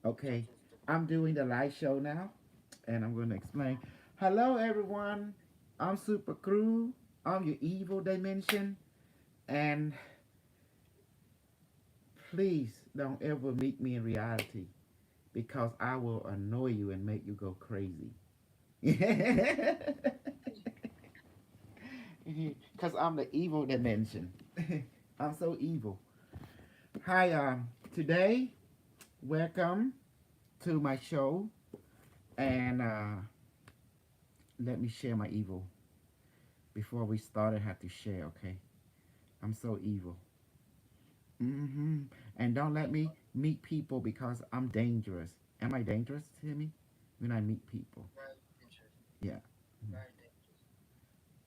Okay, I'm doing the live show now, and I'm going to explain. Hello, everyone. I'm Super Crew. I'm your evil dimension, and please don't ever meet me in reality because I will annoy you and make you go crazy. Because I'm the evil dimension. I'm so evil. Hi, today, welcome to my show, and let me share my evil. Before we start, I have to share, okay? I'm so evil. hmm And don't let me meet people because I'm dangerous. Am I dangerous, Timmy? When I meet people? Yeah.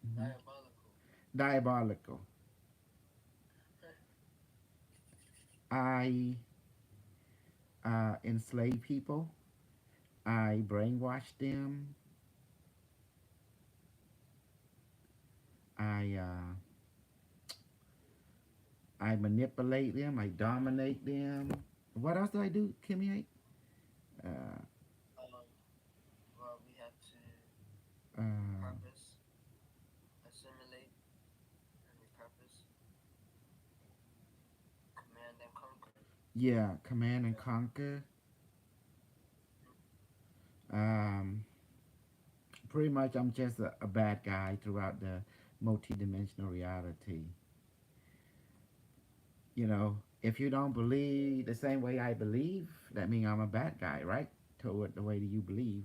Mhm. Diabolical. I enslave people. I brainwash them. I uh, I manipulate them. I dominate them. What else do I do, Kimmy? Uh, uh, yeah, command and conquer. Um, Pretty much, I'm just a bad guy throughout the multi-dimensional reality. If you don't believe the same way I believe, that means I'm a bad guy, right? Toward the way that you believe.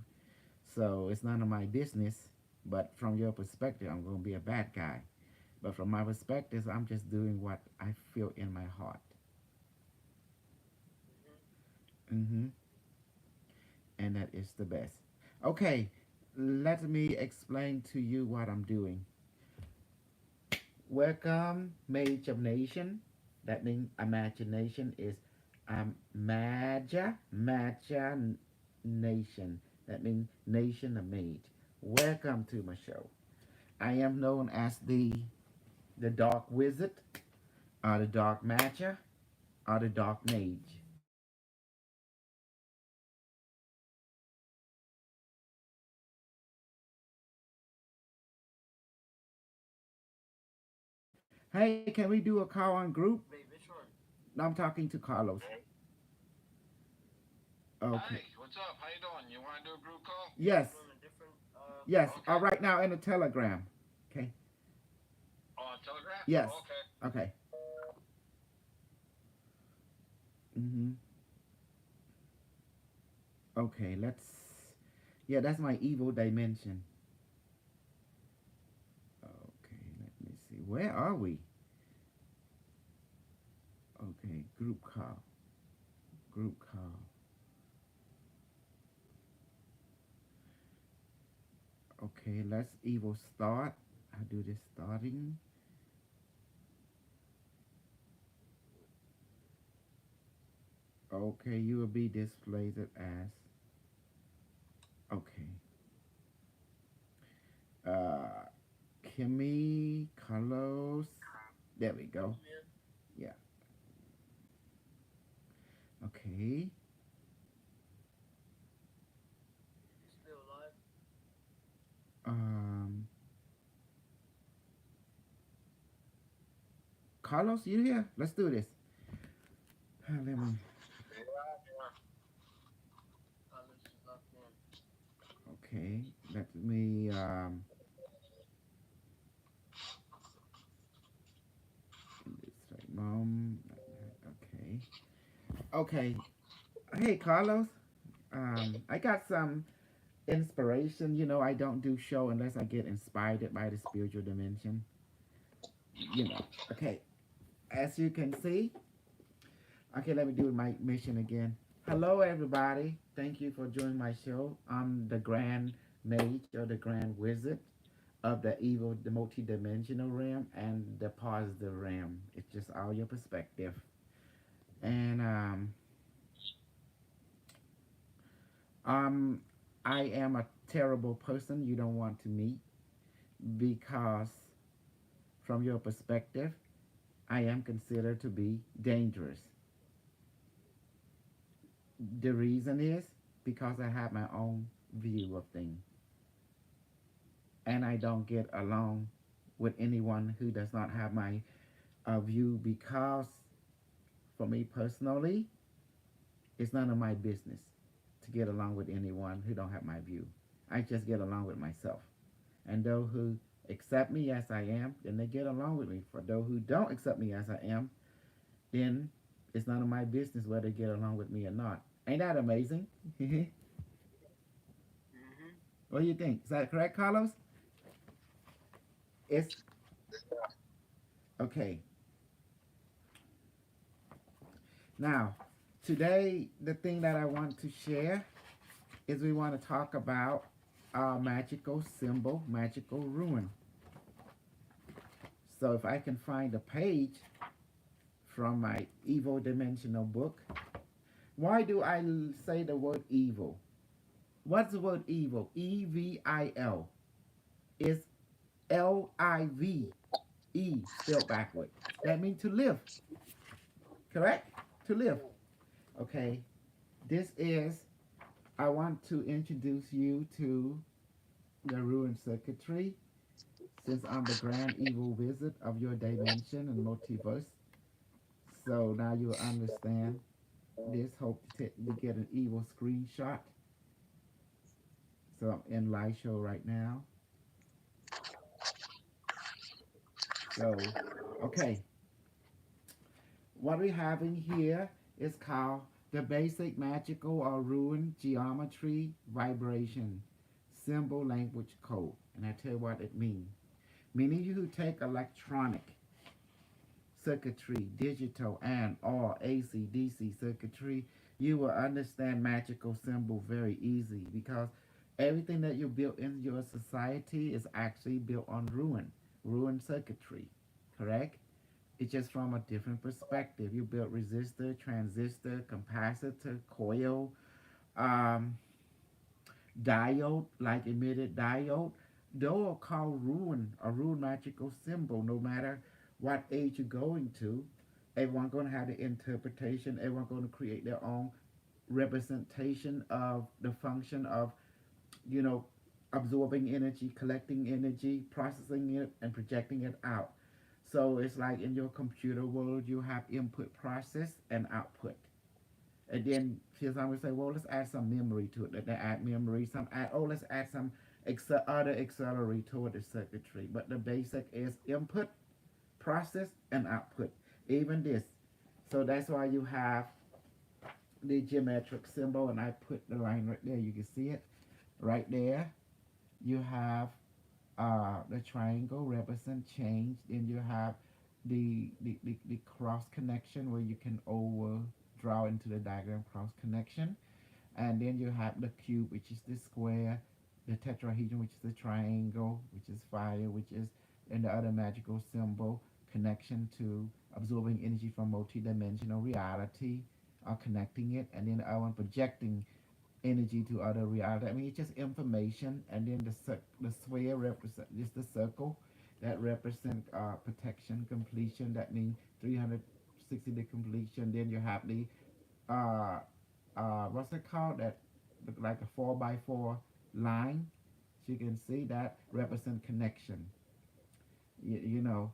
So it's none of my business. But from your perspective, I'm going to be a bad guy. But from my perspective, I'm just doing what I feel in my heart. hmm And that is the best. Okay, let me explain to you what I'm doing. Welcome, Mage of Nation. That means imagination is Maja Nation. That means Nation of Mage. Welcome to my show. I am known as the Dark Wizard, or the Dark Matcher, or the Dark Mage. Hey, can we do a call on group? No, I'm talking to Carlos. Okay. Hey, what's up? How you doing? You want to do a group call? Yes. Yes. Okay. Right now in the Telegram. Okay. On Telegram? Yes. Okay. Okay. hmm Okay. Let's. Yeah, that's my evil dimension. Okay. Let me see. Where are we? Okay. Group call. Group call. Okay. Let's evil start. I do this starting. Okay. You will be displayed as. Okay. Uh, Kimmy, Carlos. There we go. Yeah. Okay. Um, Carlos, you here? Let's do this. Let me. Okay. Let me. This right, mom. Okay. Okay. Hey, Carlos. I got some inspiration. I don't do show unless I get inspired by the spiritual dimension. Okay. As you can see. Okay, let me do my mission again. Hello, everybody. Thank you for joining my show. I'm the Grand Mage or the Grand Wizard of the evil, the multi-dimensional realm and the positive realm. It's just all your perspective. And um, I am a terrible person you don't want to meet because, from your perspective, I am considered to be dangerous. The reason is because I have my own view of things, and I don't get along with anyone who does not have my view because, for me personally, it's none of my business to get along with anyone who don't have my view. I just get along with myself. And those who accept me as I am, then they get along with me. For those who don't accept me as I am, then it's none of my business whether they get along with me or not. Ain't that amazing? Mm-hmm. What do you think? Is that correct, Carlos? It's okay. Now, today, the thing that I want to share is we want to talk about magical symbol, magical ruin. So if I can find a page from my evil dimensional book, why do I say the word evil? What's the word evil? EVIL is LIV, E spelled backward. That means to live, correct? To live. Okay, this is, I want to introduce you to the ruined circuitry since I'm the grand evil wizard of your dimension and multiverse. So now you understand this. Hope to get an evil screenshot. So I'm in live show right now. So, okay, what we have in here is called the basic magical or ruined geometry vibration symbol language code. And I tell you what it means. Meaning you take electronic circuitry, digital and or AC DC circuitry, you will understand magical symbol very easy because everything that you built in your society is actually built on ruin circuitry, correct? It's just from a different perspective. You built resistor, transistor, capacitor, coil, um, diode, like emitted diode. Those are called ruin, a ruin magical symbol. No matter what age you're going to, everyone going to have the interpretation. Everyone going to create their own representation of the function of, you know, absorbing energy, collecting energy, processing it, and projecting it out. So it's like in your computer world, you have input, process, and output. And then some would say, well, let's add some memory to it. Let they add memory. Some add, oh, let's add some other auxiliary toward the circuitry. But the basic is input, process, and output. Even this. So that's why you have the geometric symbol, and I put the line right there. You can see it right there. You have the triangle represent change. Then you have the cross connection where you can over draw into the diagram cross connection. And then you have the cube, which is the square, the tetrahedron, which is the triangle, which is fire, which is, and the other magical symbol, connection to absorbing energy from multi-dimensional reality, connecting it, and then the other one projecting energy to other reality. I mean, it's just information, and then the sphere represent just the circle that represent protection, completion. That means 360 the completion. Then you have the uh, what's it called? That look like a 4x4 line. So you can see that represent connection. You know,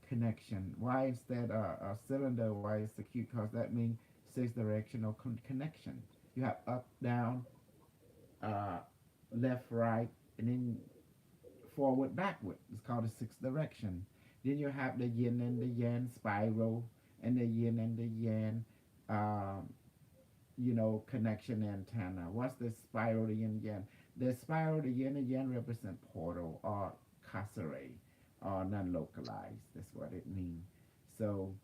connection. Why instead a cylinder? Why is the cube? Because that means six directional connection. You have up, down, uh, left, right, and then forward, backward. It's called the sixth direction. Then you have the yin and the yang spiral, and the yin and the yang, um, connection antenna. What's the spiral, the yin and yang? The spiral, the yin and yang represent portal or casseret or non-localized. That's what it means. So,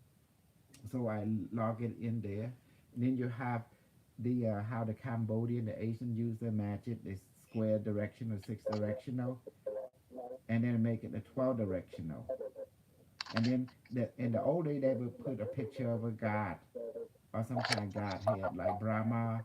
so I log it in there. And then you have the how the Cambodian, the Asian use their magic, the square directional, six directional, and then make it the 12 directional. And then in the old day they would put a picture of a god or some kind of godhead like Brahma,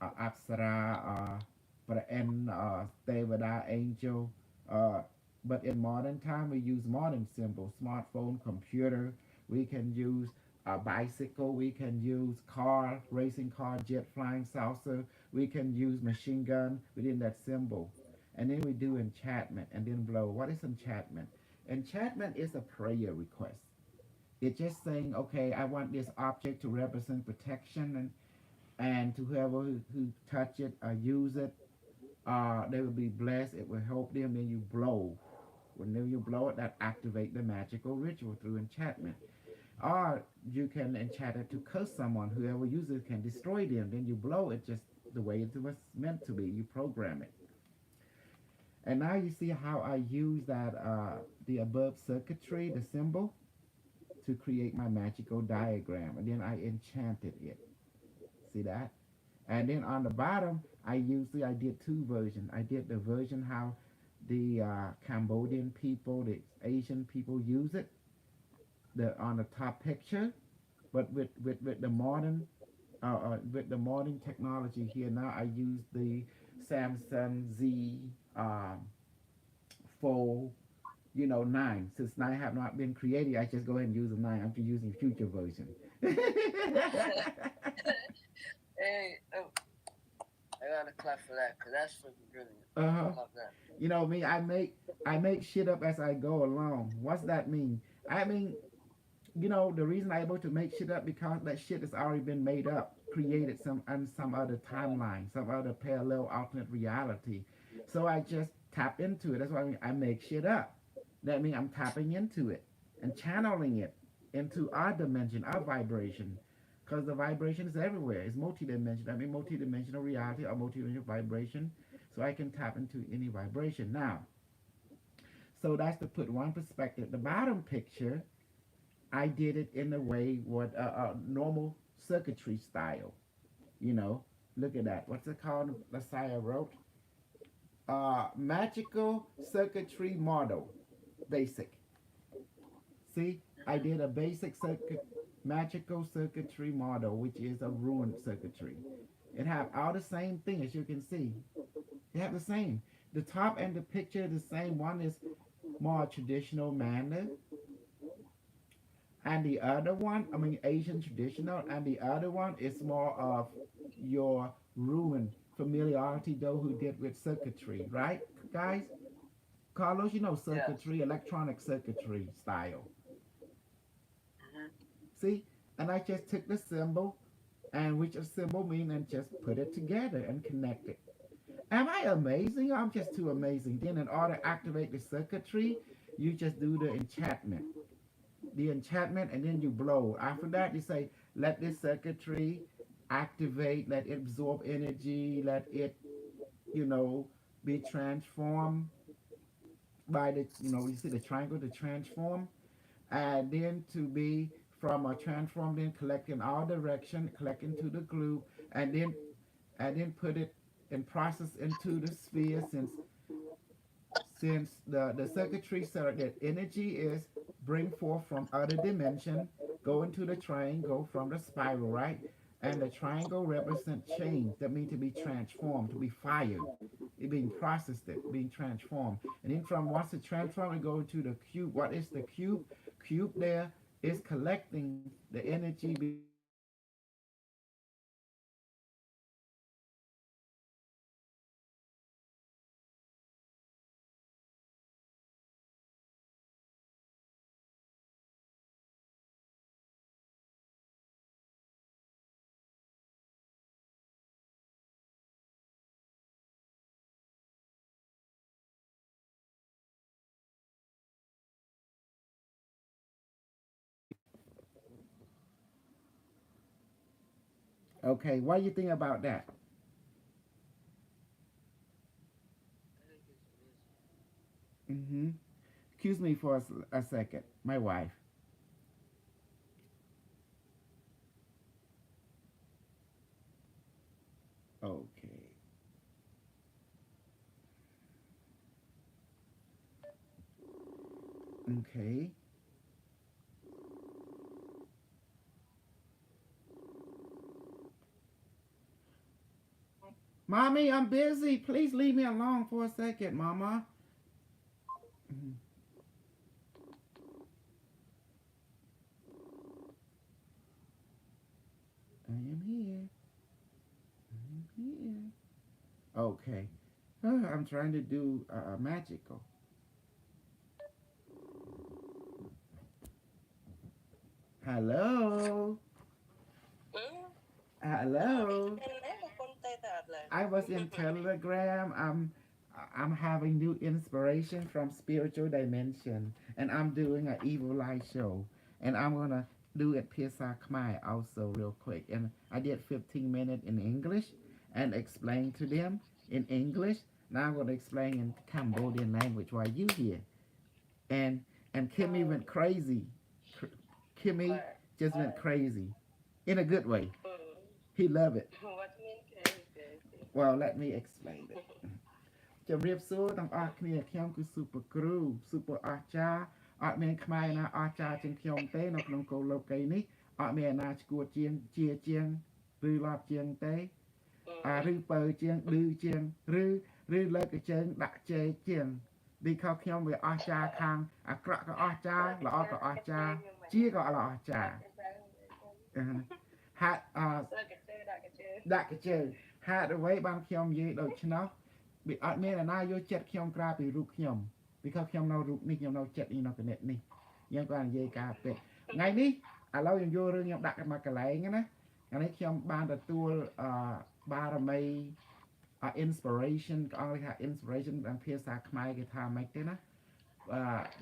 Apsara, Praen, Devada, angel. Uh, but in modern time we use modern symbols, smartphone, computer. We can use a bicycle. We can use car, racing car, jet, flying saucer. We can use machine gun within that symbol. And then we do enchantment and then blow. What is enchantment? Enchantment is a prayer request. It's just saying, okay, I want this object to represent protection, and to whoever who touch it or use it, they will be blessed. It will help them. Then you blow. Whenever you blow it, that activate the magical ritual through enchantment. Or you can enchant it to curse someone. Whoever uses it can destroy them. Then you blow it just the way it was meant to be. You program it. And now you see how I use that the above circuitry, the symbol, to create my magical diagram. And then I enchanted it. See that? And then on the bottom, I did two versions. I did the version how the Cambodian people, the Asian people use it, the on the top picture, but with the modern technology here now, I use the Samsung Z Fold, 9. Since 9 have not been created, I just go ahead and use the 9. I'm just using future version. Hey, oh, I gotta clap for that, cause that's freaking brilliant. I Uh-huh. love that. You know me, I make shit up as I go along. What's that mean? I mean, the reason I'm able to make shit up because that shit has already been made up, created some other timeline, some other parallel alternate reality. So I just tap into it. That's why I make shit up. That means I'm tapping into it and channeling it into our dimension, our vibration. Because the vibration is everywhere. It's multidimensional. I mean, multidimensional reality or multidimensional vibration. So I can tap into any vibration. Now, so that's to put one perspective. The bottom picture, I did it in a way what normal circuitry style. You know, look at that. What's it called? Messiah wrote. Magical circuitry model, basic. See, I did a basic magical circuitry model, which is a rune circuitry. It have all the same thing as you can see. They have the same. The top and the picture the same. One is more traditional manner, and the other one, I mean Asian traditional, and the other one is more of your rune familiarity, though who did with circuitry, right, guys? Carlos, Yes. circuitry, electronic circuitry style. Mhm. See, and I just took the symbol, and which a symbol mean, and just put it together and connect it. Am I amazing? I'm just too amazing. Then, in order to activate the circuitry, you just do the enchantment. The enchantment, and then you blow. After that, you say, let this circuitry activate, let it absorb energy, let it, you know, be transformed by the, you see the triangle, to transform, and then to be from a transform, then collect in all direction, collect into the glue, and then put it and process into the sphere, since the circuitry so that energy is bring forth from other dimension, go into the triangle from the spiral, right? And the triangle represent change. That means to be transformed, to be fired. It being processed, it being transformed. And then from once it transformed, we go to the cube. What is the cube? Cube there is collecting the energy between Okay, what do you think about that? I think it's amazing. Mm-hmm. Excuse me for a second. My wife. Okay. Okay. Mommy, I'm busy. Please leave me alone for a second, Mama. Mhm. Okay. I'm trying to do magical. Hello. Hello. I was in Telegram. I'm having new inspiration from spiritual dimension, and I'm doing an evil light show, and I'm gonna do it Pisa Khmer also real quick. And I did 15 minutes in English, and explain to them in English. Now I'm gonna explain in Cambodian language while you here. And Kimmy went crazy. Kimmy just went crazy, in a good way. He loved it. What mean crazy? Well, let me explain it. ជំរាបសួរទាំងអស់គ្នាខ្ញុំគឺ Super Crew Super អស្ចារ្យអត់មានខ្មែរណាអស្ចារ្យជាងខ្ញុំទេនៅក្នុងកោលោកីនេះអត់មានណាឈួតជាងជាជាងឬឡប់ជាងទេឬបើជាងឌឺជាងឬលើកកជើងដាក់ជេជាងឌីខោខ្ញុំវាអស្ចារ្យខាងអាក្រក់ក៏អស្ចារ្យល្អក៏អស្ចារ្យជាក៏ល្អអស្ចារ្យហាត់ដាក់កជើងហាត់អ្វីបានខ្ញុំនិយាយដូច្នោះវាអត់មានអ្នកណាយកចិត្តខ្ញុំក្រៅពីរូបខ្ញុំពីខ្ញុំនៅរូបនេះខ្ញុំនៅចិត្តនេះនៅគណិតនេះយើងក៏និយាយការពេកថ្ងៃនេះឥឡូវយើងយករឿងខ្ញុំដាក់មកកន្លែងណាថ្ងៃនេះខ្ញុំបានទទួលបារមី inspiration អង់គ្លេសថា inspiration តាមភាសាខ្មែរគេថាម៉េចទេណា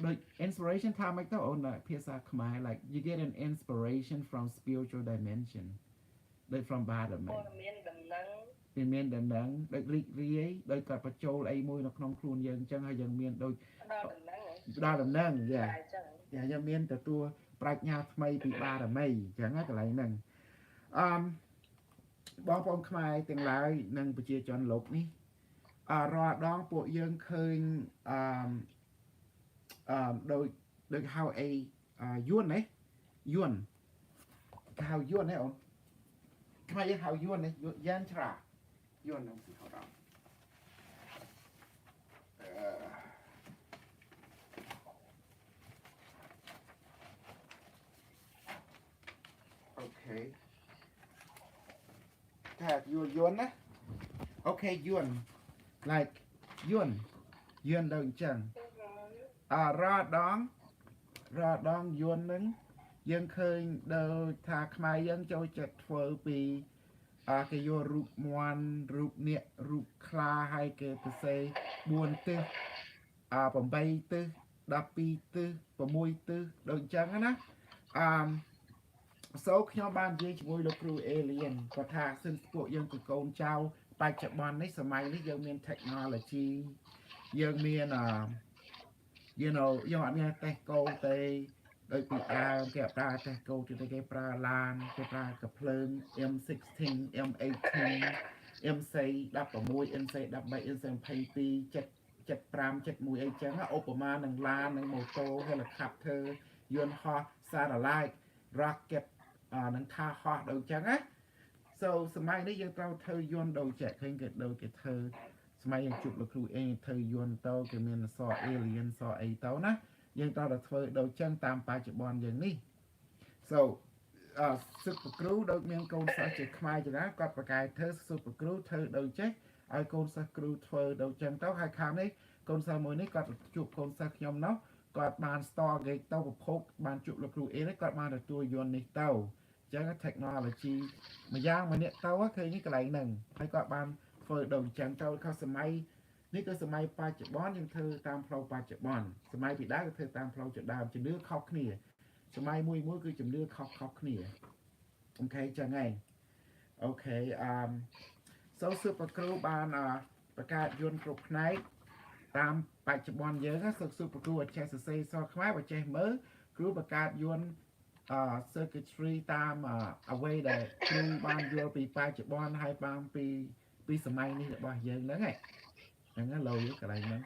ដូច inspiration ថាម៉េចទៅអូនភាសាខ្មែរ like you get an inspiration from spiritual dimension ដូច from បារមីមានដំណឹងដូចរីករាយដោយគាត់បញ្ចូលអីមួយនៅក្នុងខ្លួនយើងអញ្ចឹងហើយយើងមានដូចដល់ដំណឹងយ៉ាយើងមានទទួលប្រាជ្ញាថ្មីពីបារមីអញ្ចឹងកន្លែងហ្នឹងបងប្អូនខ្មែរទាំងឡាយនិងប្រជាជនលោកនេះរាល់ដងពួកយើងឃើញដូចហៅអីយួនណាយួនគេហៅយួនណាអូនខ្មែរយើងហៅយួនណាយ៉ានច្រាយួនហ្នឹងហៅដល់អូខេថាយួនណាអូខេយួន like យួនដូចអញ្ចឹងរាល់ដងយួនហ្នឹងយើងឃើញដូចថាខ្មែរយើងចូលចិត្តធ្វើពីគេយករូបមន់រូបនាគរូបខ្លាហើយគេសរសេរ4ទិស8ទិស12ទិស6ទិសដូចអញ្ចឹងណាសូខ្ញុំបាននិយាយជាមួយលោកគ្រូអេលៀនគាត់ថាសិនពួកយើងគឺកូនចៅបច្ចុប្បន្ននេះសម័យនេះយើងមាន technology យើងមាន you know យើងអត់មានតេស្តកូទេដោយពីដើមគេអត់ប្រើតេស្តកូទេគេប្រើឡានគេប្រើកាភ្លើង M16 M18 MC 16 MC 13 MC 22 75 71អីចឹងឧបមានឹងឡាននឹងម៉ូតូ helicopter យន្តហោះ satellite rocket នឹងថាហោះដូចចឹងណា so សម័យនេះយើងត្រូវធ្វើយន្តដូចចេះឃើញគេដូចគេធ្វើសម័យយើងជួបលោកគ្រូអេធ្វើយន្តទៅគេមានអសរ alien សរអីទៅណាយើងត្រូវតែធ្វើដូចចឹងតាមបច្ចុប្បន្នយើងនេះ so super crew ដូចមានកូនសិស្សជាខ្មែរចឹងណាគាត់ប្រកែកធ្វើ super crew ធ្វើដូចចេះឲ្យកូនសិស្សគ្រូធ្វើដូចចឹងទៅហើយខាងនេះកូនសិស្សមួយនេះគាត់ជួបកូនសិស្សខ្ញុំនោះគាត់បាន store gate ទៅប្រភពបានជួបលោកគ្រូអេនេះគាត់បានទទួលយន្តនេះទៅចឹង technology ម្យ៉ាងម្នាក់ទៅឃើញនេះកន្លែងហ្នឹងហើយគាត់បានធ្វើដូចចឹងទៅខុសសម័យនេះគឺសម័យបច្ចុប្បន្នយើងធ្វើតាមផ្លូវបច្ចុប្បន្នសម័យពីដើមគឺធ្វើតាមផ្លូវជាដើមជំនឿខុសគ្នាសម័យមួយគឺជំនឿខុសគ្នាអូខេចឹងហើយអូខេso super crew បានបង្កើតយន្តគ្រប់ផ្នែកតាមបច្ចុប្បន្នយើង super crew អត់ចេះសរសេរសរខ្មែរបើចេះមើលគ្រូបង្កើតយន្ត circuitry តាមអ្វីដែលគ្រូបានយល់ពីបច្ចុប្បន្នហើយបានពីសម័យនេះរបស់យើងហ្នឹងហ្នឹងឡូវកន្លែងហ្នឹង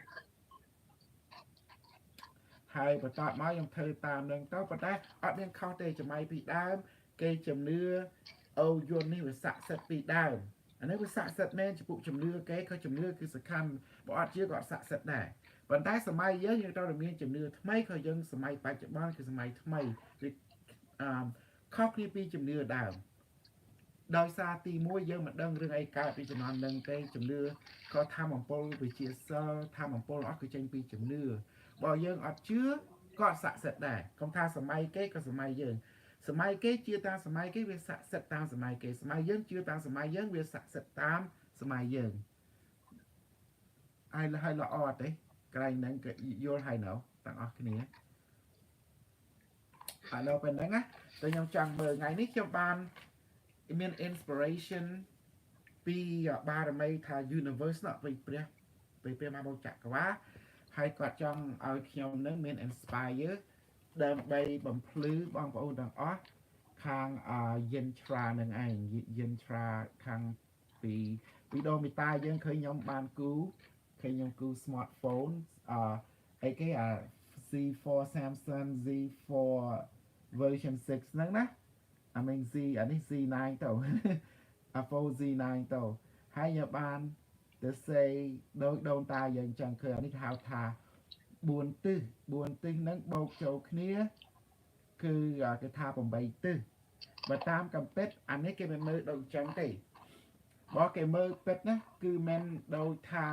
ហើយបន្តមកខ្ញុំធ្វើតាមនឹងទៅប៉ុន្តែអត់មានខុសទេសម័យពីដើមគេជំនឿអូយន្តនេះវាស័ក្តិសិទ្ធិពីដើមអានេះវាស័ក្តិសិទ្ធិមែនចំពោះជំនឿគេក៏ជំនឿគឺសំខាន់បើអត់ជឿក៏អត់ស័ក្តិសិទ្ធិដែរប៉ុន្តែសម័យយើងត្រូវតែមានជំនឿថ្មីក៏យើងសម័យបច្ចុប្បន្នគឺសម័យថ្មីខុសគ្នាពីជំនឿដើម ដោយសារទី1យើងមិនដឹងរឿងអីកើតពីជំនាន់នឹងទេជំនឿក៏ថាអំពលវិជាសិលថាអំពលអស់គឺចេញពីជំនឿបើយើងអត់ជឿក៏អត់ស័ក្តិសិទ្ធិដែរកុំថាសម័យគេក៏សម័យយើងសម័យគេជឿតាមសម័យគេវាស័ក្តិសិទ្ធិតាមសម័យគេសម័យយើងជឿតាមសម័យយើងវាស័ក្តិសិទ្ធិតាមសម័យយើងហើយល្អអត់ទេកន្លែងហ្នឹងក៏យល់ហើយនៅទាំងអស់គ្នាឥឡូវពេលហ្នឹងណាតែខ្ញុំចង់មើលថ្ងៃនេះខ្ញុំបានមាន inspiration ពីបារមីថា universe ណាពីព្រះមហាបូរចក្រវាលហើយគាត់ចង់ឲ្យខ្ញុំនឹងមាន inspire ដើម្បីបំភ្លឺបងប្អូនទាំងអស់ខាងយិនច្រានឹងឯងយិនច្រាខាងពីដូមីតាយើងឃើញខ្ញុំបានគូឃើញខ្ញុំគូ smartphone អីគេZ4 Samsung Z4 version 6ហ្នឹងណាអាមេង Z អានេះ Z9 ទៅ Apple Z9 ទៅហើយខ្ញុំបានទៅសេដូចដូនតាយើងចឹងឃើញអានេះហៅថា4ទិសហ្នឹងបូកចូលគ្នាគឺគេថា8ទិសបើតាមកំពិតអានេះគេមិនមើលដូចចឹងទេបើគេមើលពិតណាគឺមិនដូចថា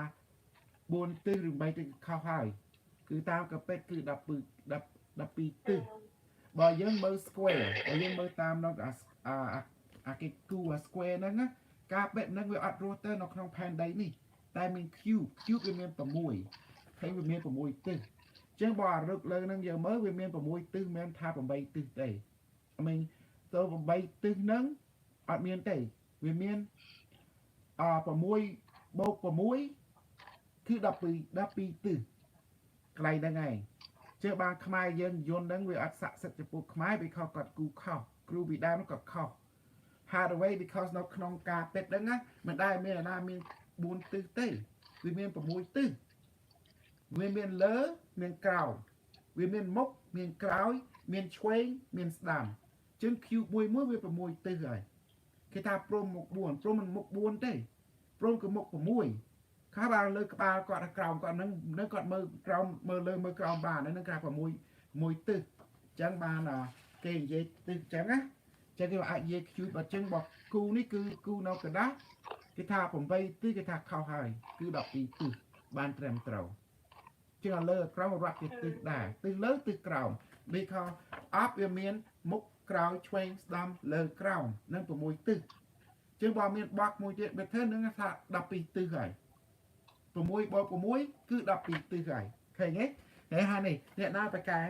4ទិសឬ8ទិសខុសហើយគឺតាមកំពិតគឺ12ទិសបើយើងមើល square បើយើងមើលតាមនោះគេគូ square ហ្នឹងណាការបែបហ្នឹងវាអត់រស់ទៅនៅក្នុងផែនដីនេះតែមាន cube វាមាន6ឃើញវាមាន6ទិសអញ្ចឹងបើរឹកលើហ្នឹងយើងមើលវាមាន6ទិសមិនថា8ទិសទេI mean ទៅ8ទិសហ្នឹងអត់មានទេវាមាន6បូក6គឺ12ទិសកន្លែងហ្នឹងឯងជឿបានខ្មែរយើងយន្តហ្នឹងវាអត់ស័ក្តិសិទ្ធិចំពោះខ្មែរវាខុសគាត់គូខុសគ្រូពីដើមគាត់ខុស Hardway because នៅក្នុងការពេតហ្នឹងណាមិនដែលមានអាណាមាន4ទិសទេវាមាន6ទិសវាមានលើមានក្រោមវាមានមុខមានក្រោយមានឆ្វេងមានស្ដាំជាង cube មួយវា6ទិសហើយគេថាព្រំមុខ4ព្រំមិនមុខ4ទេព្រំគឺមុខ6ខាបើលើក្បាលគាត់ក្រោមគាត់នឹងគាត់មើលក្រោមមើលលើមើលក្រោមបានហ្នឹងគេថា6ទិសអញ្ចឹងបានគេនិយាយទិសអញ្ចឹងណាចឹងគេអាចនិយាយ cube បើចឹងបើគូនេះគឺគូនៅកណ្ដាស់គេថា8ទិសគេថាខុសហើយគឺ12ទិសបានត្រឹមត្រូវជាងលើក្រោមរត់ជាទិសដែរទិសលើទិសក្រោមវាខុសអបវាមានមុខក្រោយឆ្វេងស្ដាំលើក្រោមនឹង6ទិសជាងបើមានបកមួយទៀតវាធ្វើនឹងថា12ទិសហើយ6បូក6គឺ12ទិសហើយឃើញទេហើយនេះអ្នកណាបកែ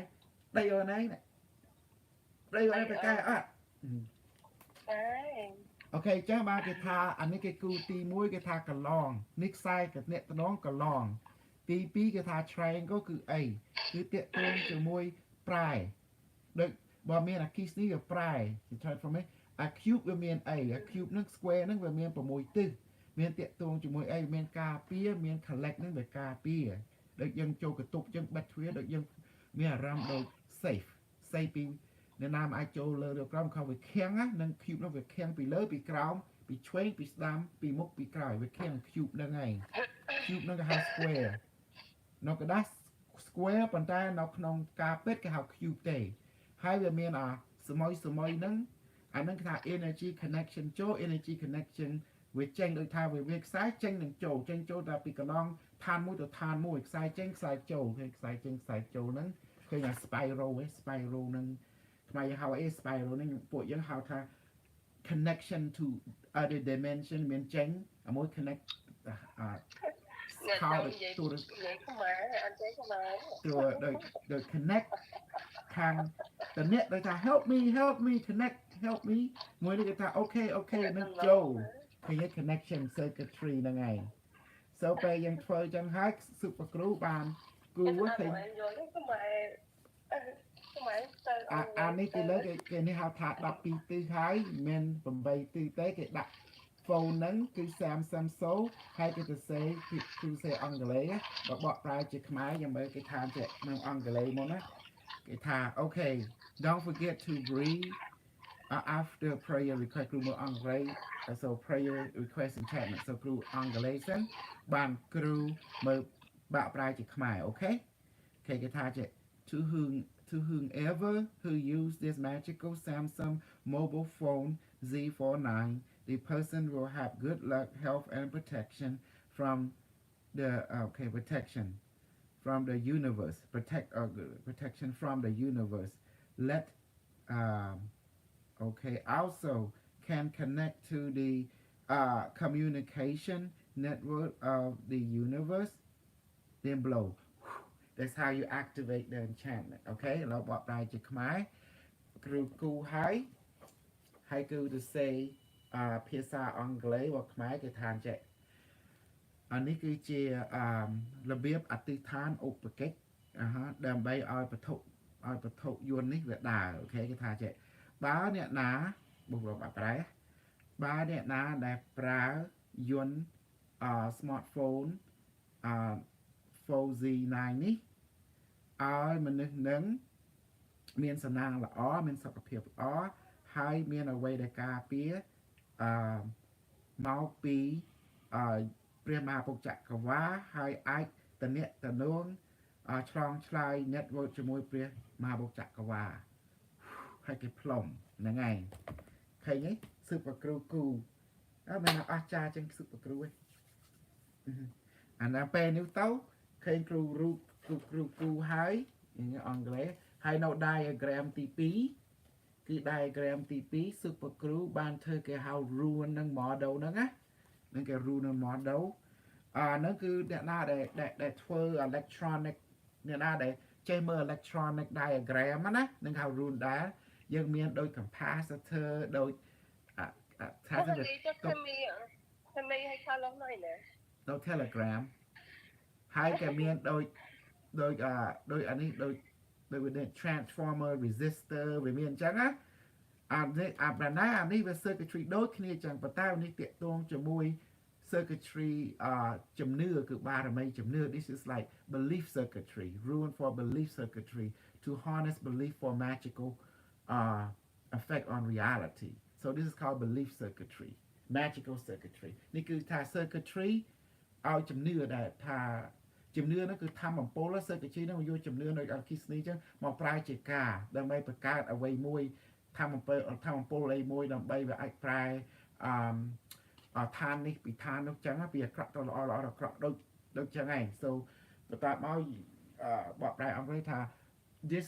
ដីអូនឯងដីអូនបកែអត់អូខេចឹងបានគេថាអានេះគេគូទី1គេថាកឡងនេះខ្សែកអ្នកតំណងកឡងទី2គេថា triangle គឺអីគឺតាក់ទងជាមួយប្រែដូចបើមានអាគីសនេះវាប្រែ transform អា cube វាមានអីអា cube នឹង square នឹងវាមាន6ទិសមានតាក់ទងជាមួយអីមានការពារមាន collect នឹងវាការពារដូចយើងចូលកតុបយើងបិទទ្វារដូចយើងមានអារម្មណ៍ដូច safe ពីអ្នកណាមិនអាចចូលលើឬក្រោមខំវាខាំងណានឹង cube នោះវាខាំងពីលើពីក្រោមពីឆ្វេងពីស្ដាំពីមុខពីក្រោយវាខាំង cube ហ្នឹងឯង cube ហ្នឹងគេហៅ square នៅកណ្ដាស់ square ប៉ុន្តែនៅក្នុងការពិតគេហៅ cube ទេហើយវាមានសម័យហ្នឹងអាហ្នឹងគេថា energy connection ចូល energy connection វាចេញដូចថាវាខ្សែចេញនឹងចូលតែពីកន្លងឋានមួយទៅឋានមួយខ្សែចេញខ្សែចូលឃើញខ្សែចេញខ្សែចូលហ្នឹងឃើញថា spiral ហ្នឹងថ្មហៅអី spiral ហ្នឹងពួកយើងហៅថា connection to other dimension មានចេញមួយ connect ខោទូរដូច connect ខាងតអ្នកដូចថា help me connect help me មួយនេះគេថា okay នឹងចូលឃើញ connection circuitry ហ្នឹងឯង so ពេលយើងធ្វើចឹងហើយ super crew បានគូឃើញអានេះគេលើគេនេះហៅថា12ទិសហើយមិន8ទិសទេគេដាក់ phone ហ្នឹងគឺ Samsung Soul ហើយគេទៅសេគឺសេអង់គ្លេសបើបកប្រែជាខ្មែរយ៉ាងម៉េចគេថាជាក្នុងអង់គ្លេសមកណាគេថា okay don't forget to breathe after prayer request គ្រូមើលអង់គ្លេស so prayer request enchantment so គ្រូអង់គ្លេសហ្នឹងបានគ្រូមើលបាក់ប្រែជាខ្មែរអូខេគេថាជា to whomever who use this magical Samsung mobile phone Z49 the person will have good luck, health, and protection from the protection from the universe. Protection from the universe. Let um, also can connect to the communication network of the universe. Then blow. That's how you activate the enchantment. Okay, เราบอกได้ជាខ្មែរគ្រូគូហើយគឺទៅ say ភាសាអង់គ្លេសរបស់ខ្មែរគេថាចេះអានេះគឺជារបៀបអធិដ្ឋានឧបកិច្ចដើម្បីឲ្យវត្ថុយន្តនេះវាដើរអូខេគេថាចេះបើអ្នកណាបុគ្គលអប្រែបើអ្នកណាដែលប្រើយន្តsmartphone 4G9 នេះឲ្យមនុស្សនឹងមានសំណាងល្អមានសុខភាពល្អហើយមានអ្វីដែលការពារមកពីព្រះមហាពុទ្ធចក្រវាលហើយអាចតំណាក់តំណងឆ្លងឆ្លើយ network ជាមួយព្រះមហាពុទ្ធចក្រវាលហើយគេផ្លុំហ្នឹងឯងឃើញទេស៊ុបគ្រូគូមិនអស្ចារ្យជាងស៊ុបគ្រូទេអាណាពេលនេះទៅឃើញគ្រូរូបគ្រូគូហើយអង់គ្លេសហើយនៅ diagram ទី2គឺ diagram ទី2 super crew បានធ្វើគេហៅ rune នឹង model ហ្នឹងណានឹងគេ rune នឹង model ហ្នឹងគឺអ្នកណាដែលធ្វើ electronic អ្នកណាដែលចេះមើល electronic diagram ណានឹងហៅ rune ដែរយើងមានដូច capacitor ដូចថាទៅទៅ telegram ហើយគេមានដូចអានេះដូច transformer resistor វាមានអញ្ចឹងណាអានេះវា circuitry ដូចគ្នាអញ្ចឹងប៉ុន្តែនេះតាក់ទងជាមួយ circuitry ជំនឿគឺបារមីជំនឿ this is like belief circuitry rune for belief circuitry to harness belief for magical effect on reality so this is called belief circuitry magical circuitry នេះគឺថា circuitry ឲ្យជំនឿដែលថាជំនឿនោះគឺធម្មអំពូល circuitry នោះយកជំនឿនៅអគិសនីចឹងមកប្រែជាការដើម្បីបង្កើតអ្វីមួយធម្មអំពូលអីមួយដើម្បីវាអាចប្រែឋាននេះពីឋាននោះចឹងពីអាក្រក់ទៅល្អល្អអាក្រក់ដូចចឹងឯង so បន្តមកបកប្រែអង់គ្លេសថា this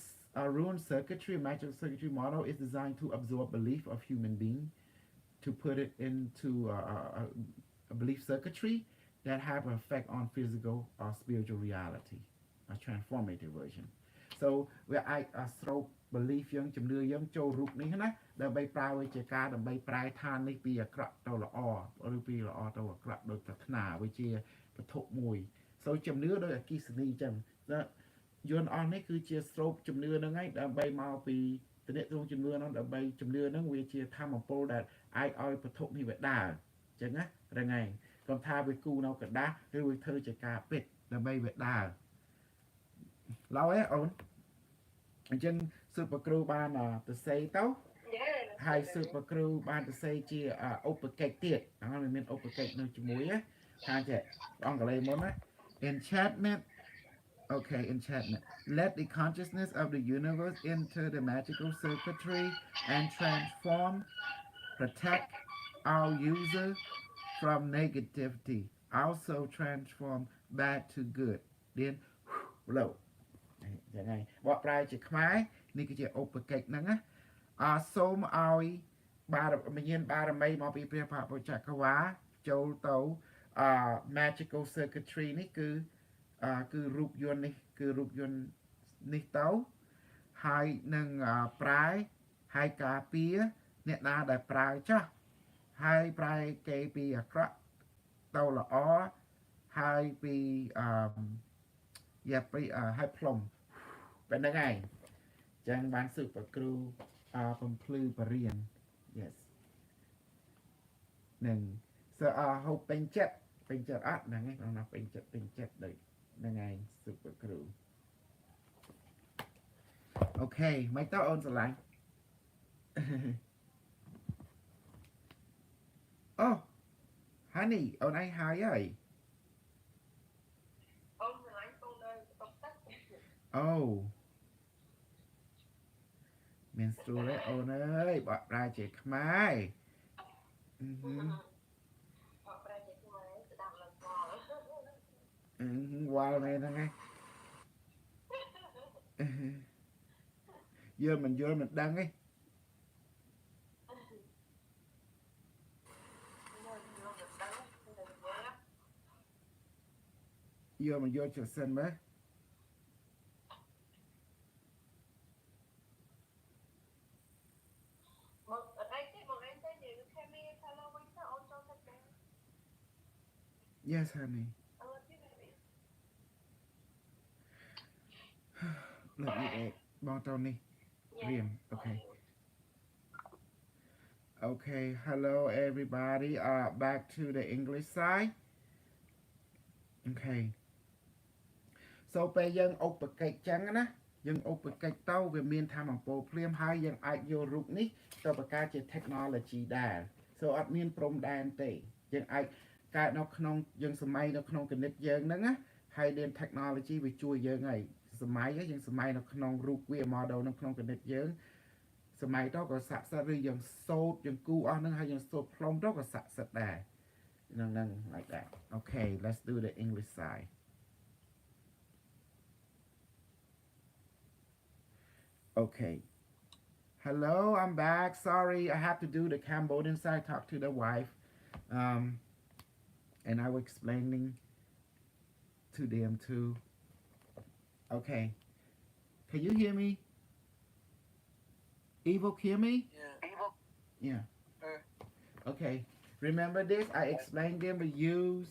rune circuitry magic circuitry model is designed to absorb belief of human being to put it into a belief circuitry that have an effect on physical or spiritual reality a transformative version so វាអាចស្រូប belief យើងជំនឿយើងចូលរូបនេះណាដើម្បីប្រើវាជាការដើម្បីប្រែឋាននេះពីអាក្រក់ទៅល្អឬពីល្អទៅអាក្រក់ដោយប្រាថ្នាវាជាវត្ថុមួយ so ជំនឿដោយអគិសនីចឹងយន្តអស់នេះគឺជាស្រូបជំនឿហ្នឹងឯងដើម្បីមកពីតំណែងជំនឿហ្នឹងដើម្បីជំនឿហ្នឹងវាជាធម្មពលដែលអាចឲ្យវត្ថុនេះវាដើរចឹងណារងឯងគាត់ថាវាគូនៅกระดาษឬវាធ្វើជាការពិតដើម្បីវាដើរឡើយអូនអញ្ចឹងស៊ុបគ្រូបានទៅសេទៅហើយស៊ុបគ្រូបានទៅសេជាឧបកិច្ចទៀតហ្នឹងមានឧបកិច្ចនៅជាមួយថាចេះអង់គ្លេសមុនណា enchantment okay enchantment let the consciousness of the universe enter the magical circuitry and transform protect our user from negativity also transform bad to good then blow យ៉ាងហ្នឹងបកប្រែជាខ្មែរនេះគឺជាឧបកិច្ចហ្នឹងណាសូមឲ្យមានបារមីមកពីព្រះមហាពុទ្ធចក្រវាលចូលទៅmagical circuitry នេះគឺរូបយន្តនេះគឺរូបយន្តនេះទៅហើយនឹងប្រែហើយការពារអ្នកណាដែលប្រើចាស់ហើយប្រែគេពីអាក្រក់ទៅល្អហើយពីហើយផ្លុំបែបហ្នឹងឯងចឹងបានស៊ើបប្រគ្រូបំភ្លឺបរៀន yes នឹង so ហូបពេញចិត្តអត់ហ្នឹងឯងបងណាពេញចិត្តដូចហ្នឹងឯងស៊ើបប្រគ្រូអូខេមិនទៅអូនស្រឡាញ់អូ honey អូនឯងហើយអូនស្រឡាញ់បងនៅតុកទឹកអូមានស្រួលទេអូនអើយបកប្រែជាខ្មែរ Mm-hmm. Mm-hmm. Wild manហ្នឹងឯងយល់មិនដឹងឯងយល់ចុះសិនមើលYes honey let me egg បងតោនេះរៀន Okay Okay hello everybody back to the English side Okay so ពេលយើងឧបកិច្ចចឹងណាយើងឧបកិច្ចទៅវាមានធម្មពលភ្លាមហើយយើងអាចយករូបនេះទៅបង្កើតជា technology ដែរ so អត់មានព្រំដែនទេយើងអាចកើតនៅក្នុងយើងសម័យនៅក្នុងគណិតយើងហ្នឹងណាហើយ then technology វាជួយយើងហើយសម័យយើងសម័យនៅក្នុងរូបវា model នៅក្នុងគណិតយើងសម័យទៅក៏ស័ក្តិសិទ្ធិឬយើងសូត្រយើងគូអស់ហ្នឹងហើយយើងសូត្រផ្លុំទៅក៏ស័ក្តិសិទ្ធិដែរហ្នឹង like that okay let's do the English side Okay. Hello, I'm back. Sorry, I have to do the Cambodian side, talk to the wife. And I was explaining to them too. Okay. Can you hear me? Evo, hear me? Yeah. Okay. Remember this? I explained them to use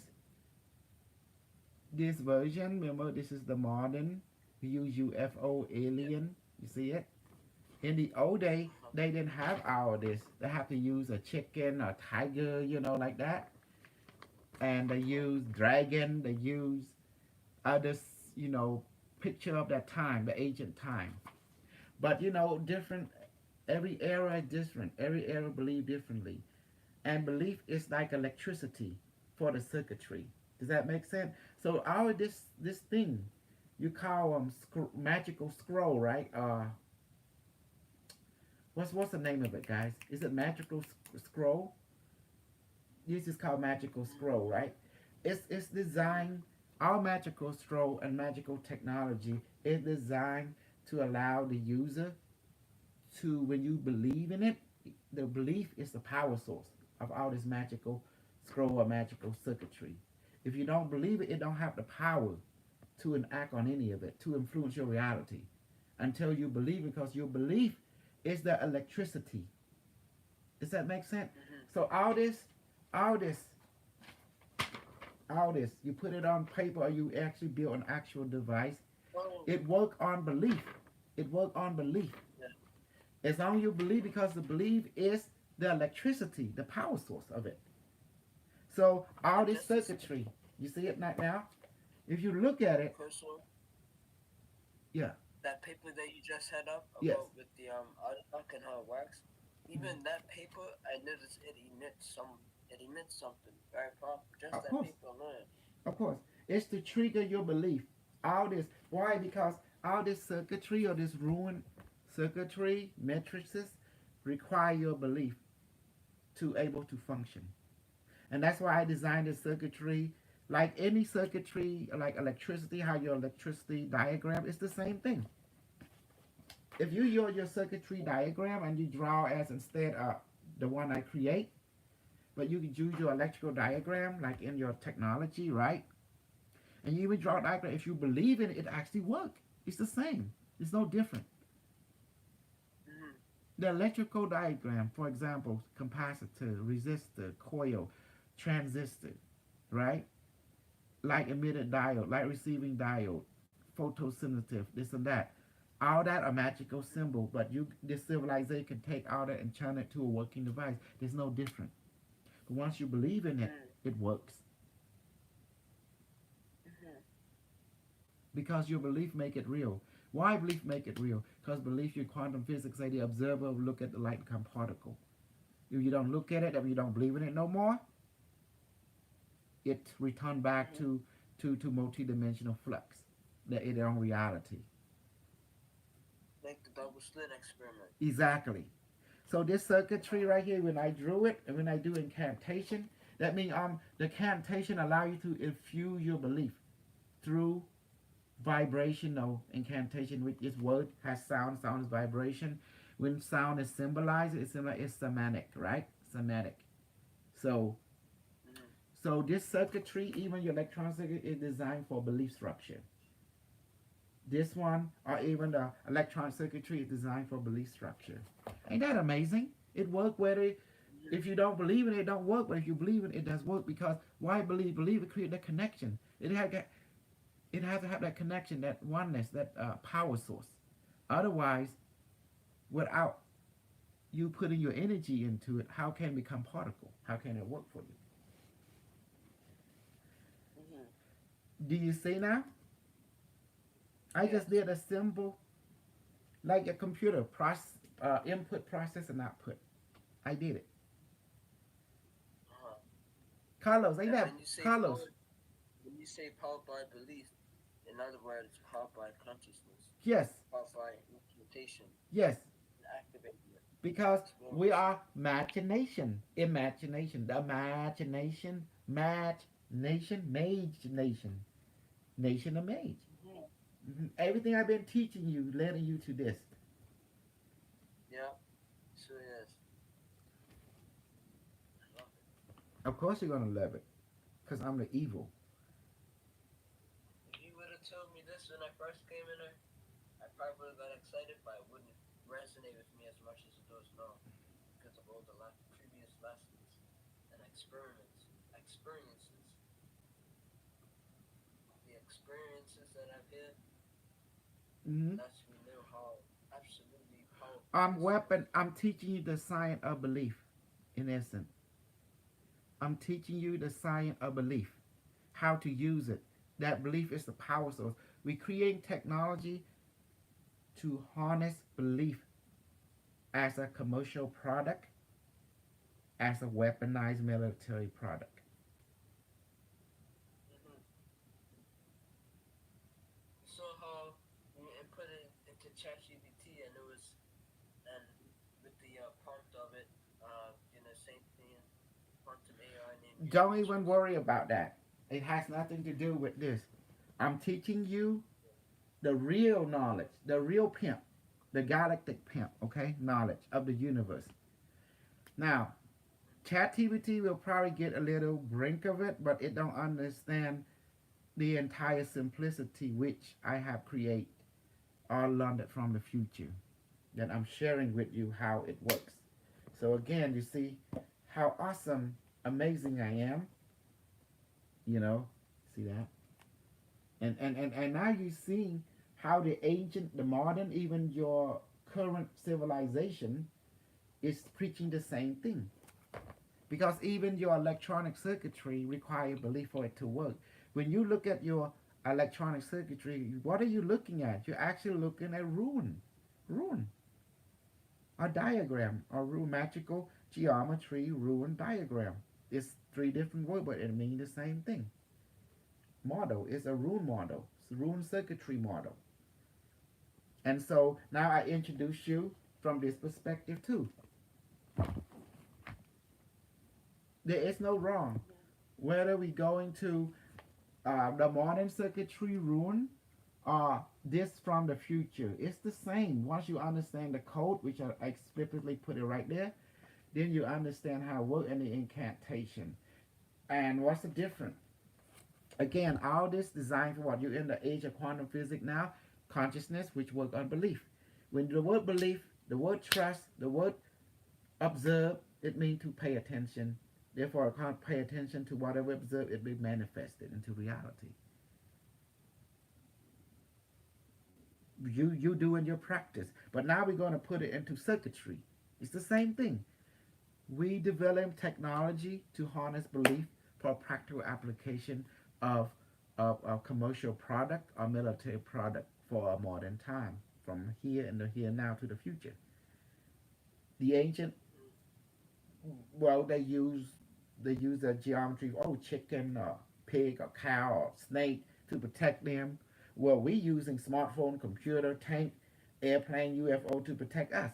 this version. Remember, this is the modern. We use UFO alien. You see it? In the old day, they didn't have all this. They have to use a chicken or tiger, you know, like that. And they use dragon. They use others, you know, picture of that time, the ancient time. But you know, different. Every era is different. Every era believe differently, and belief is like electricity for the circuitry. Does that make sense? So all this thing, you call magical scroll, right? What's the name of it, guys? Is it magical scroll? This is called magical scroll, right? It's designed. Our magical scroll and magical technology is designed to allow the user to, when you believe in it, the belief is the power source of all this magical scroll or magical circuitry. If you don't believe it, it don't have the power to enact on any of it, to influence your reality, until you believe, because your belief is the electricity. Does that make sense? Mm-hmm. So all this, you put it on paper or you actually build an actual device. It work on belief. It work on belief. Yeah. As long as you believe, because the belief is the electricity, the power source of it. So all this circuitry, you see it right now? If you look at it, yeah. That paper that you just set up about yes. With the artifact and how it works, even that paper, I noticed it emits something very powerful. Just of that course. Paper alone. Of course, it's to trigger your belief. All this, why? Because all this circuitry or this rune circuitry matrices require your belief to able to function, and that's why I designed this circuitry. Like any circuitry, like electricity, how your electricity diagram is the same thing. If you use your circuitry diagram and you draw as instead of the one I create, but you can use your electrical diagram like in your technology, right? And you even draw a diagram. If you believe in it, it actually works. It's the same. It's no different. Mm-hmm. The electrical diagram, for example, capacitor, resistor, coil, transistor, right? Like emitted diode, like receiving diode, photosensitive, this and that. All that are magical symbol, but this civilization can take all that and turn it to a working device. There's no different. But once you believe in it, it works. Mm-hmm. Because your belief make it real. Why belief make it real? Because belief in quantum physics say the observer will look at the light become particle. If you don't look at it, if you don't believe in it no more, it return back to multi-dimensional flux, that it own reality. Like the double slit experiment. Exactly. So this circuitry right here, when I drew it and when I do incantation, that means the incantation allow you to infuse your belief through vibrational incantation, which is word has sound, sound is vibration. When sound is symbolized, it's semantic, right? Semantic. So Mm-hmm. so this circuitry, even your electronic circuit, is designed for belief structure. This one, or even the electronic circuitry, is designed for belief structure. Ain't that amazing? It work whether if you don't believe in it, it don't work. But if you believe in it, it does work because why believe? Believe it create that connection. It has to have that connection, that oneness, that power source. Otherwise, without you putting your energy into it, how can it become particle? How can it work for you? Mm-hmm. Do you see now? I just Yes. did a symbol like a computer input, process, and output. I did it. Uh-huh. Carlos, ain't And that Carlos? when you say powered by belief, in other words, powered by consciousness, Yes, powered by incantation, yes. and activating it, Because we experience. are imagination, the imagination, nation of mage. Mm-hmm. Everything I've been teaching you, leading you to this. Yeah. So yes, I love it. Of course, you're gonna love it, cause I'm the evil. If you would have told me this when I first came in there, I probably would have got excited, but it wouldn't resonate with me as much as it does now because of all the previous lessons and experiences, the experiences that I've had hmm lets me know how absolutely powerful this is. I'm teaching you the science of belief. In essence, I'm teaching you the science of belief, how to use it. That belief is the power source. We create technology to harness belief as a commercial product, as a weaponized military product. Hmm. You saw how when you input it into ChatGPT and it was and with the prompt of it, same thing, quantum AI named Don't even universes. worry about that. It has nothing to do with this. I'm teaching you the real knowledge, the real pimp, the galactic pimp, okay? Knowledge of the universe. Now, ChatGPT will probably get a little brink of it, but it don't understand the entire simplicity which I have created all learned from the future that I'm sharing with you how it works. So again, you see how awesome, amazing I am, you know, see that? And now you see how the ancient, the modern, even your current civilization is preaching the same thing. Because even your electronic circuitry require belief for it to work. When you look at your electronic circuitry, what are you looking at? You're actually looking at rune, a diagram, a rune, magical geometry rune diagram. It's three different words, but it means the same thing. Model is a rune model, it's a rune circuitry model. And so now I introduce you from this perspective too. There is no wrong. Whether we go into the modern circuitry rune or this from the future, it's the same. Once you understand the code, which I explicitly put it right there, then you understand how it works and the incantation. And what's the difference? Again, all this designed for what? You're in the age of quantum physics now, consciousness, which work on belief. When the word belief, the word trust, the word observe, it means to pay attention. Therefore, I can't pay attention to whatever observe, it be manifested into reality. You do in your practice. But now we're going to put it into circuitry. It's the same thing. We develop technology to harness belief for practical application of a commercial product or military product for a modern time, from here and the here now to the future. The ancient, well, they use a geometry, oh, chicken or pig or cow or snake to protect them. Well, we using smartphone, computer, tank, airplane, UFO to protect us.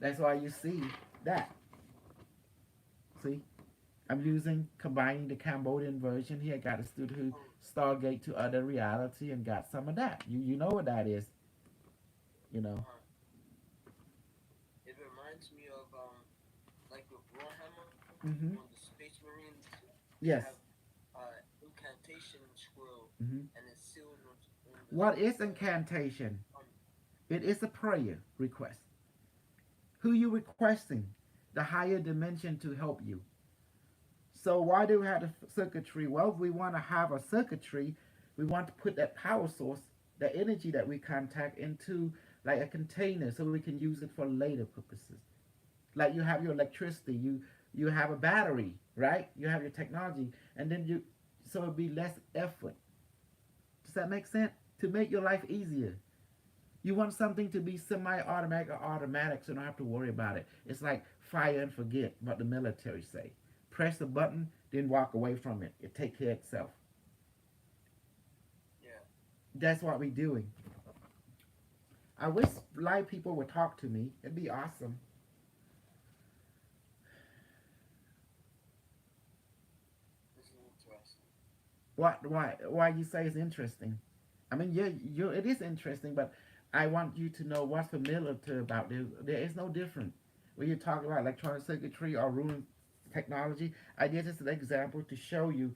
That's why you see that. See, I'm using combining the Cambodian version here. Got a student who Um, stargate to other reality and got some of that. You know what that is, you know. uh, it reminds me of like with Warhammer Hmm. on the Space Marines, they Yes. have incantation scroll, Hmm. and it's sealed on What is incantation? um It is a prayer request. Who you requesting? The higher dimension to help you. So why do we have the circuitry? Well, if we want to have a circuitry, we want to put that power source, that energy that we contact into like a container so we can use it for later purposes. Like you have your electricity, you have a battery, right? You have your technology, and then you so it'll be less effort. Does that make sense? To make your life easier. You want something to be semi-automatic or automatic, so you don't have to worry about it. It's like fire and forget, what the military say. Press the button, then walk away from it. It take care of itself. yeah. That's what we're doing. I wish live people would talk to me. It'd be awesome. This is interesting. Why you say it's interesting? I mean, yeah, it is interesting, but I want you to know what's familiar to about this. There is no different. When you talk about electronic circuitry or rune technology, I did just an example to show you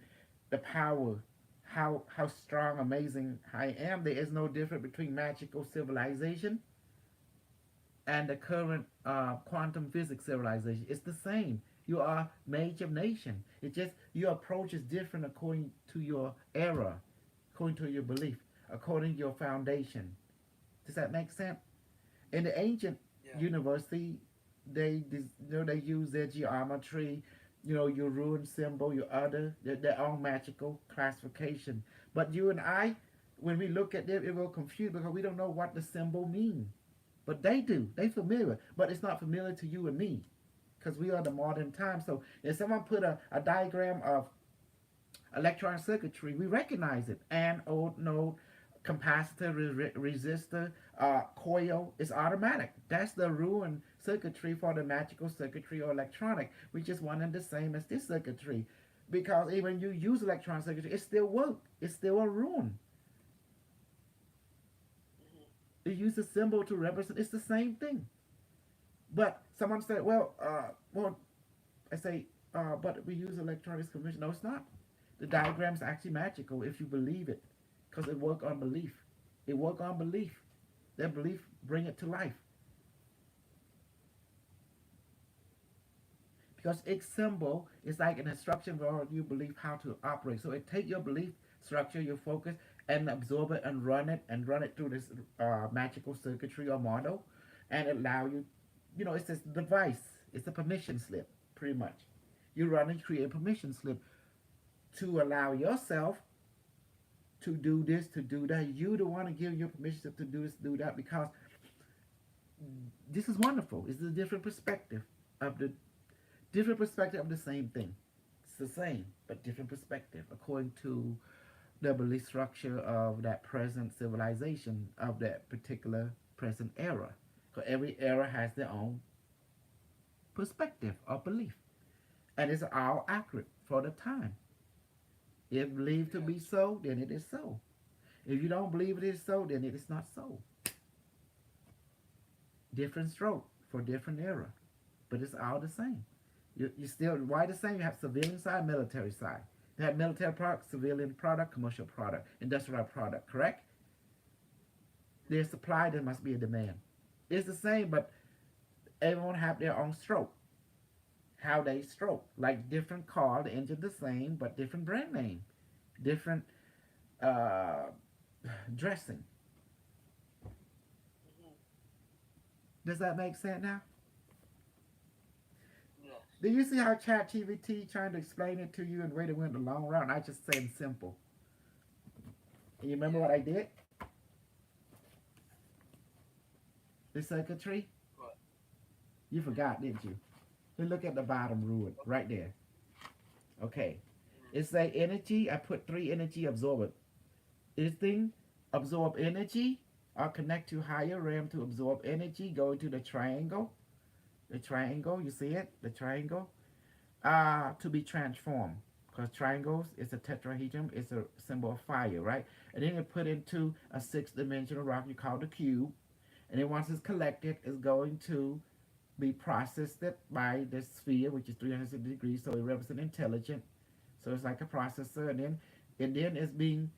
the power, how strong, amazing I am. There is no difference between magical civilization and the current quantum physics civilization. It's the same. You are mage of nation. It just your approach is different according to your era, according to your belief, according to your foundation. Does that make sense? In the ancient Yeah. university, they use their geometry, your rune symbol, your other their own magical classification. But you and I, when we look at them, it will confuse because we don't know what the symbol means. But they do. They familiar. But it's not familiar to you and me. Because we are the modern time. So if someone put a diagram of electronic circuitry, we recognize it. Anode, node, capacitor, resistor, coil is automatic. That's the rune circuitry for the magical circuitry or electronic. We just want it the same as this circuitry. Because even you use electronic circuitry, it still works. It's still a rune. Hmm. You use a symbol to represent. It's the same thing. But someone said, well, I say, but we use electronics convention. No, it's not. The diagram's actually magical if you believe it, because it work on belief. It work on belief. That belief bring it to life. Because its symbol is like an instruction for you believe how to operate. So it take your belief structure, your focus, and absorb it and run it through this magical circuitry or model, and allow you. It's this device. It's a permission slip, pretty much. You run and create a permission slip to allow yourself to do this, to do that. You don't want to give your permission slip to do this, do that, because this is wonderful. It's a of the different perspective of the same thing. It's the same, but different perspective according to the belief structure of that present civilization of that particular present era. Because every era has their own perspective or belief, and it's all accurate for the time. If believed to be Yes. so, then it is so. If you don't believe it is so, then it is not so. Different stroke for different era, but it's all the same. You still why the same? You have civilian side, military side. You have military product, civilian product, commercial product, industrial product. Correct? There's supply, there must be a demand. It's the same, but everyone have their own stroke. How they stroke, like different car, the engine the same, but different brand name, different uh, dressing. Hmm. Does that make sense now? Yes. Do you see how ChatGPT trying to explain it to you and way they went the long route? And I just saying simple. And you remember Yeah. what I did? The circuitry? But You forgot, didn't you? Then look at the bottom rule right there. Okay. hmm. It say energy. I put three energy absorber. This thing absorb energy or connect to higher realm to absorb energy. Go into the triangle. the triangle, you see it, the triangle, to be transformed. Because triangles is a tetrahedron, it's a symbol of fire, right? And then you put into a six-dimensional rock you call the cube. And then once it's collected, it's going to be processed by the sphere, which is 360 degrees, so it represents intelligent. So it's like a processor, and then it's being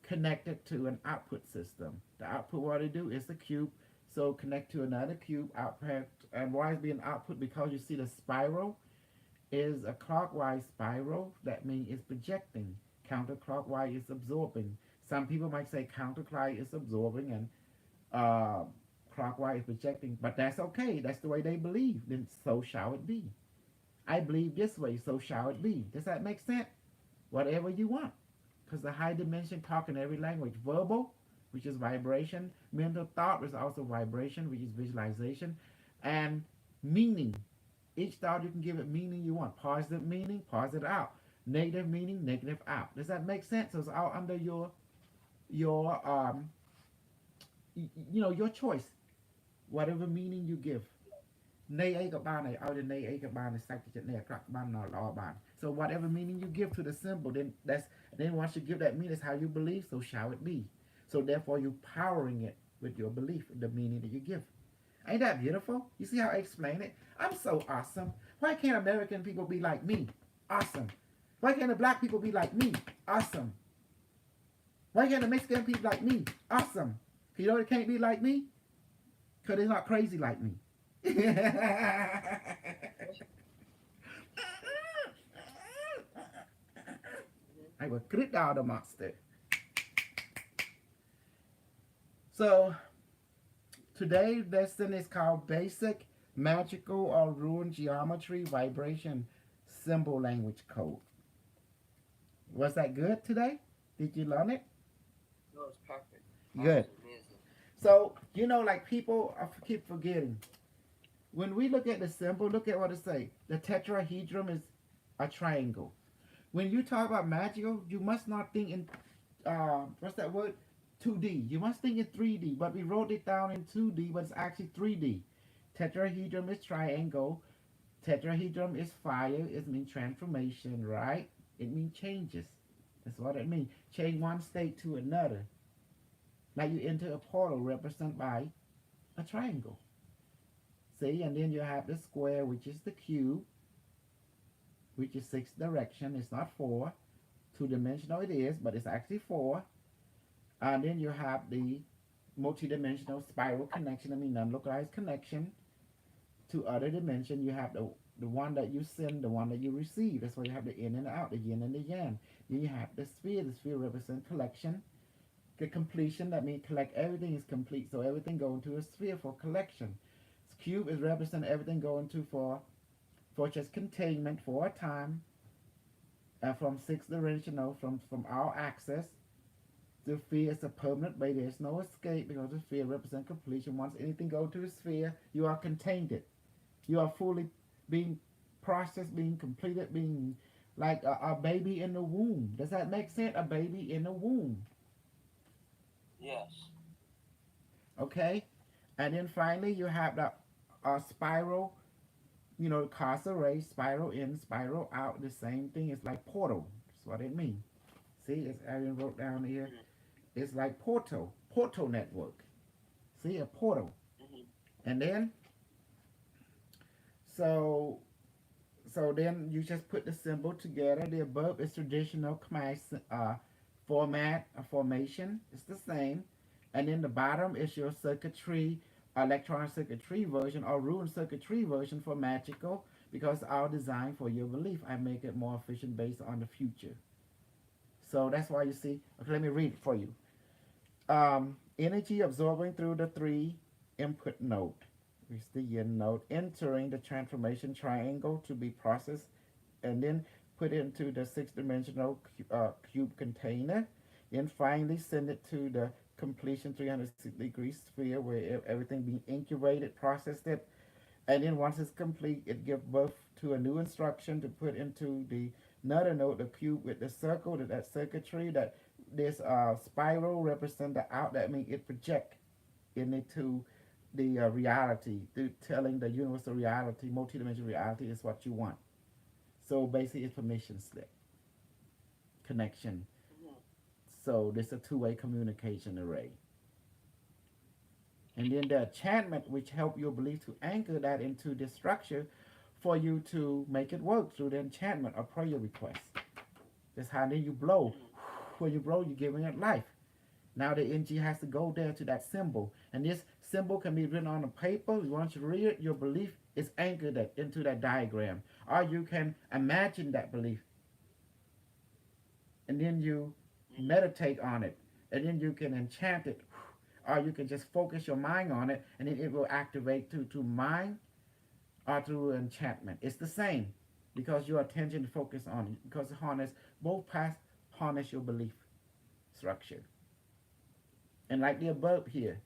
connected to an output system. The output, what it do is the cube, so connect to another cube output. And why is being output? Because you see the spiral is a clockwise spiral. That means it's projecting. Counterclockwise is absorbing. Some people might say counterclockwise is absorbing and uh, clockwise is projecting, but that's okay. That's the way they believe. Then so shall it be. I believe this way, so shall it be. Does that make sense? Whatever you want. Because the high dimension talk in every language. Verbal, which is vibration. Mental thought is also vibration, which is visualization. And meaning. Each thought you can give it meaning you want. Positive meaning, positive out. Negative meaning, negative out. Does that make sense? So it's all under your your choice. Whatever meaning you give. So whatever meaning you give to the symbol, then once you give that meaning, that's how you believe, so shall it be. So therefore you powering it with your belief, the meaning that you give. Ain't that beautiful? You see how I explain it? I'm so awesome. Why can't American people be like me? Awesome. Why can't the black people be like me? Awesome. Why can't the Mexican people like me? Awesome. You know they can't be like me? Because they're not crazy like me. I will crit out the monster. So today's lesson is called Basic Magical or Rune Geometry Vibration Symbol Language Code. Was that good today? Did you learn it? No, it's perfect. Good. Awesome, amazing. So, like people keep forgetting. When we look at the symbol, look at what it say. The tetrahedron is a triangle. When you talk about magical, you must not think in, what's that word? 2D. You must think in 3D, but we wrote it down in 2D, but it's actually 3D. Tetrahedron is triangle. Tetrahedron is fire. It means transformation, right? It means changes. That's what it means. Change one state to another. Like you enter a portal represented by a triangle. See, and then you have the square, which is the cube, which is 6 direction. It's not 4. 2-dimensional it is, but it's actually 4. And then you have the multi-dimensional spiral connection, non-localized connection to other dimension. You have the one that you send, the one that you receive. That's why you have the in and out, the yin and the yang. Then you have the sphere. The sphere represents collection. The completion, that means collect everything is complete. So everything go into a sphere for collection. Cube is represent everything going to for just containment for a time. From 6 dimensional, from all access. The sphere is a permanent way. There's no escape because the sphere represents completion. Once anything goes to a sphere, you are contained it. You are fully being processed, being completed, being like a baby in the womb. Does that make sense? A baby in the womb. Yes. Okay? And then finally, you have the spiral, cause array, spiral in, spiral out. The same thing. It's like portal. That's what it means. See, as Arian wrote down here, it's like portal network. See, a portal. And then, so then you just put the symbol together. The above is traditional Khmer format, formation. It's the same. And then the bottom is your circuitry, electronic circuitry version or rune circuitry version for magical, because I'll design for your belief. I make it more efficient based on the future. So that's why you see, okay, let me read it for you. Energy absorbing through the 3 input node. It's the yin node, entering the transformation triangle to be processed and then put into the 6-dimensional cube container. Then finally send it to the completion 360-degree sphere where everything being incubated, processed it. And then once it's complete, it gives birth to a new instruction to put into the another node, the cube with the circle, that circuitry, that this spiral represent the out. That means it project into the reality, through telling the universal reality, multidimensional reality is what you want. So basically, it's permission slip connection. Mhm. So this is a two-way communication array. And then the enchantment, which help your belief to anchor that into this structure for you to make it work through the enchantment or prayer request. That's how then you blow. Mhm. When you blow, you're giving it life. Now the energy has to go there to that symbol. And this symbol can be written on a paper. Once you read it, your belief is anchored into that diagram. Or you can imagine that belief. And then you Mhm. meditate on it. And then you can enchant it. Or you can just focus your mind on it. And then it will activate to mind or through enchantment. It's the same. Because your attention focus on it. Because harness, both paths harness your belief structure. And like the above here,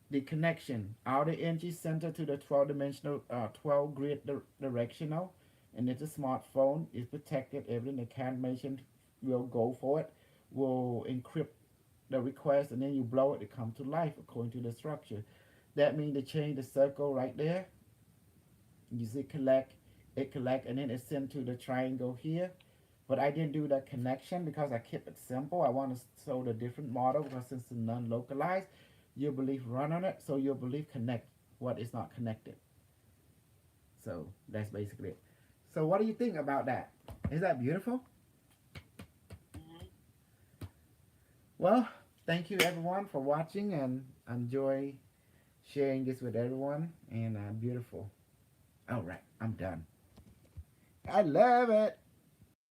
the connection, all the energy center to the 12 dimensional, 12 grid directional, and it's a smartphone, is protected. Everything the animation will go for it, will encrypt the request, and then you blow it to come to life according to the structure. That means to change the circle right there. You see collect, it collect, and then it's sent to the triangle here. But I didn't do that connection because I kept it simple. I want to show the different model because since it's non-localized, your belief run on it, so your belief connect what is not connected. So that's basically it. So what do you think about that? Is that beautiful? Mhm. Well, thank you everyone for watching and enjoy sharing this with everyone. And beautiful. All right, I'm done. I love it.